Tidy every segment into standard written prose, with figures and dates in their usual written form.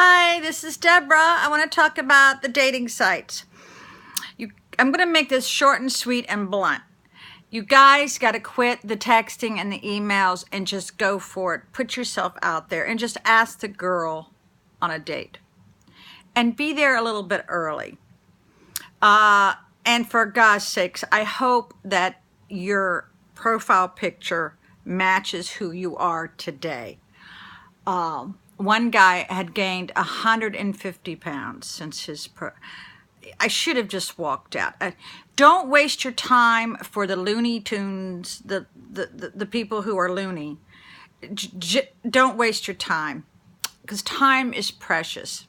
Hi, this is Deborah. I want to talk about the dating sites. I'm going to make this short and sweet and blunt. You guys got to quit the texting and the emails and just go for it. Put yourself out there and just ask the girl on a date. And be there a little bit early. And for God's sakes, I hope that your profile picture matches who you are today. One guy had gained 150 pounds since his I should have just walked out. Don't waste your time for the Looney Tunes, the people who are loony. Don't waste your time, because time is precious.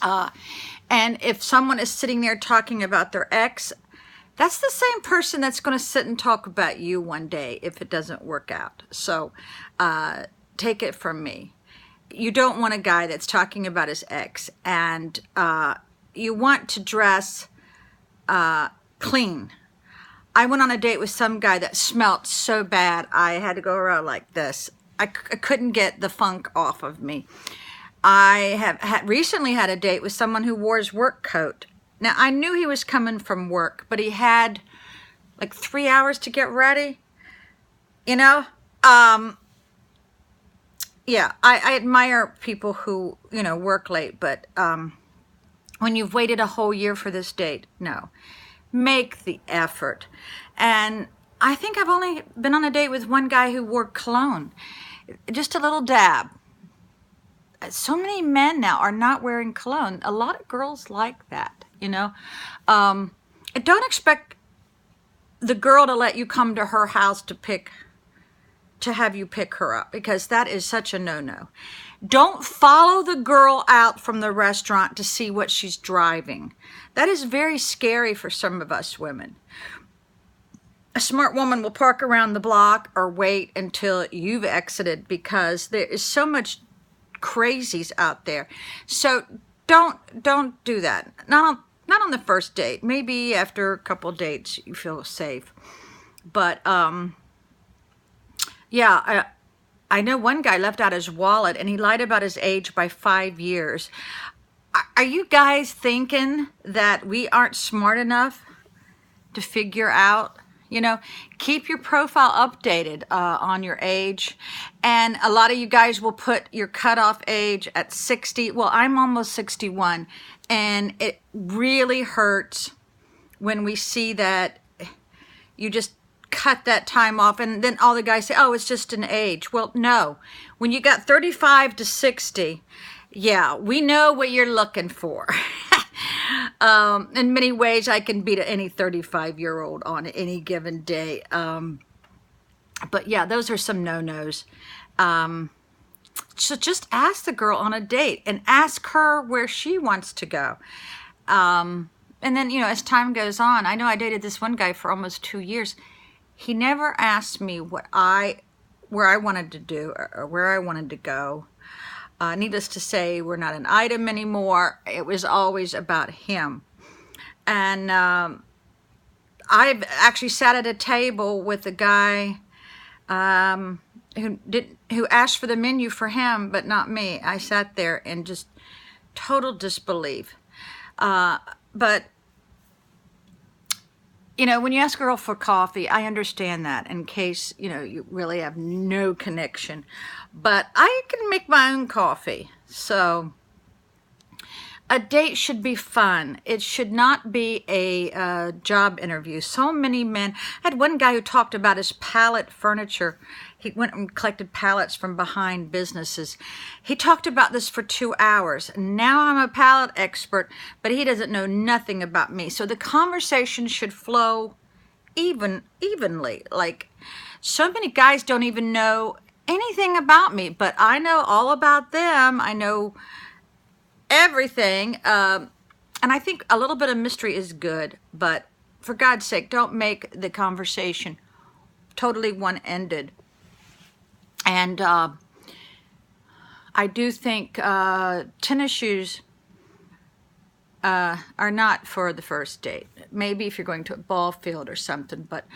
And if someone is sitting there talking about their ex, that's the same person that's going to sit and talk about you one day if it doesn't work out. So take it from me. You don't want a guy that's talking about his ex, and you want to dress clean. I went on a date with some guy that smelled so bad I had to go around like this. I couldn't get the funk off of me. I have recently had a date with someone who wore his work coat. Now, I knew he was coming from work, but he had like 3 hours to get ready, you know? Yeah, I admire people who, work late, but when you've waited a whole year for this date, no. Make the effort. And I think I've only been on a date with one guy who wore cologne. Just a little dab. So many men now are not wearing cologne. A lot of girls like that, Don't expect the girl to let you come to her house to have you pick her up, because that is such a no-no. Don't follow the girl out from the restaurant to see what she's driving. That is very scary for some of us women. A smart woman will park around the block or wait until you've exited, because there is so much crazies out there. So don't do that. Not on the first date. Maybe after a couple dates you feel safe. But yeah, I know one guy left out his wallet and he lied about his age by 5 years. Are you guys thinking that we aren't smart enough to figure out? Keep your profile updated on your age. And a lot of you guys will put your cutoff age at 60. Well, I'm almost 61. And it really hurts when we see that you just cut that time off, and then all the guys say, oh, it's just an age. Well, no. When you got 35 to 60, yeah, we know what you're looking for. In many ways, I can beat any 35-year-old on any given day. But yeah, those are some no-nos. So just ask the girl on a date and ask her where she wants to go. And then, as time goes on, I know I dated this one guy for almost 2 years. He never asked me where I wanted to do or where I wanted to go. Needless to say, we're not an item anymore. It was always about him. And I've actually sat at a table with a guy who asked for the menu for him, but not me. I sat there in just total disbelief. But when you ask a girl for coffee, I understand that in case, you really have no connection. But I can make my own coffee. So a date should be fun. It should not be a job interview. So many men. I had one guy who talked about his pallet furniture. He went and collected pallets from behind businesses. He talked about this for 2 hours. Now I'm a pallet expert, but he doesn't know nothing about me. So the conversation should flow evenly. Like, so many guys don't even know anything about me, but I know all about them. I know everything. And I think a little bit of mystery is good, but for God's sake, don't make the conversation totally one-ended. And I do think tennis shoes are not for the first date. Maybe if you're going to a ball field or something, but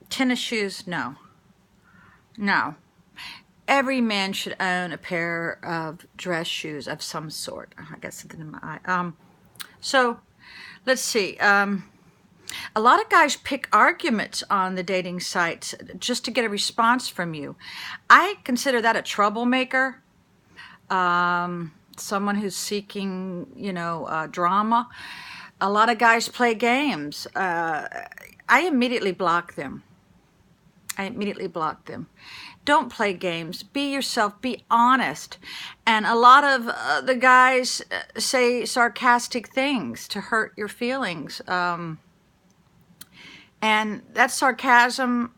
tennis shoes, no. every man should own a pair of dress shoes of some sort. I guess it's in my eye. So let's see. A lot of guys pick arguments on the dating sites just to get a response from you. I consider that a troublemaker. Someone who's seeking, drama. A lot of guys play games. I immediately block them. Don't play games. Be yourself. Be honest. And a lot of the guys say sarcastic things to hurt your feelings. And that sarcasm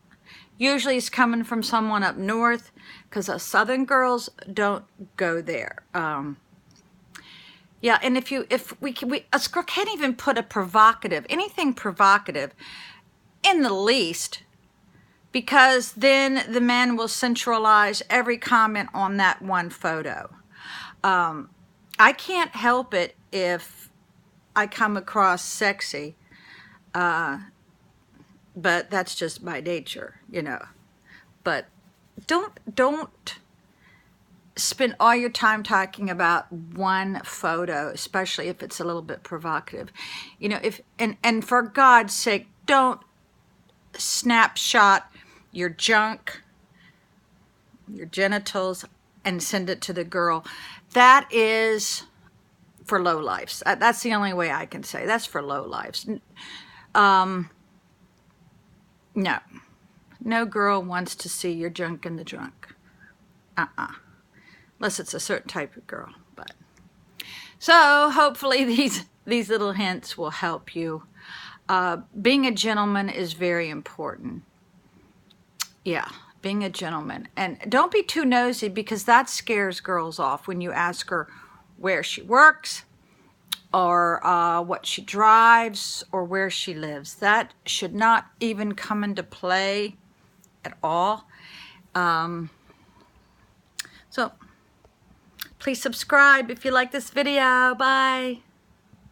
usually is coming from someone up north, because us southern girls don't go there. Yeah, and a girl can't even put anything provocative in the least, because then the man will centralize every comment on that one photo. I can't help it if I come across sexy, but that's just my nature, But don't spend all your time talking about one photo, especially if it's a little bit provocative. And for God's sake, don't snapshot your junk, your genitals, and send it to the girl. That is for lowlifes. That's the only way I can say. That's for lowlifes. No girl wants to see your junk in the trunk. Unless it's a certain type of girl. But so hopefully these little hints will help you. Being a gentleman is very important. Yeah, being a gentleman. And don't be too nosy, because that scares girls off when you ask her where she works, or what she drives, or where she lives. That should not even come into play at all. So please subscribe if you like this video. Bye.